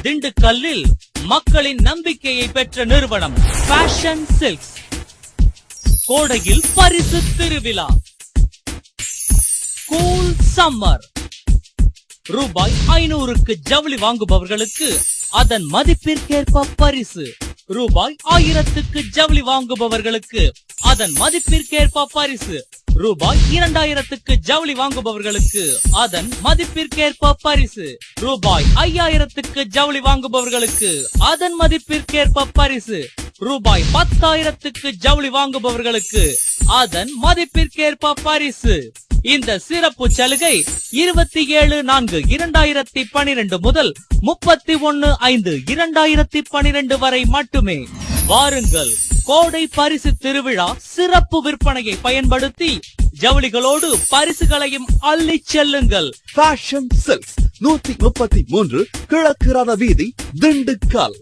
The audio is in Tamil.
திண்டுக்கல்லில் மக்களின் நம்பிக்கையை பெற்ற நிறுவனம் ஃபேஷன் சில்க்ஸ். கோடையில் பரிசு திருவிழா. Cool summer. ரூபாய் 500க்கு ஜவுளி வாங்குபவர்களுக்கு அதன் மதிப்பிற்கேற்ப பரிசு. ரூபாய் 1000க்கு ஜவுளி வாங்குபவர்களுக்கு அதன் மதிப்பிற்கேற்ப பரிசு. ரூபாய் 2000க்கு ஜவுளி வாங்குபவர்களுக்கு அதன் மதிப்பிற்கேற்ப பரிசு. ரூபாய் 5000க்கு ஜவுளி வாங்குபவர்களுக்கு அதன் மதிப்பிற்கேற்ப பரிசு. ரூபாய் 10,000க்கு ஜவுளி வாங்குபவர்களுக்கு அதன் மதிப்பிற்கேற்ப பரிசு. இந்த சிறப்பு சலுகை 27/4/2012 முதல் 31/5/2012 வரை மட்டுமே. வாருங்கள், கோடை பரிசு திருவிழா சிறப்பு விற்பனையை பயன்படுத்தி ஜவுளிகளோடு பரிசுகளையும் அள்ளிச் செல்லுங்கள். ஃபேஷன் சில்க்ஸ் 133 கிழக்கு ரத வீதி, திண்டுக்கல்.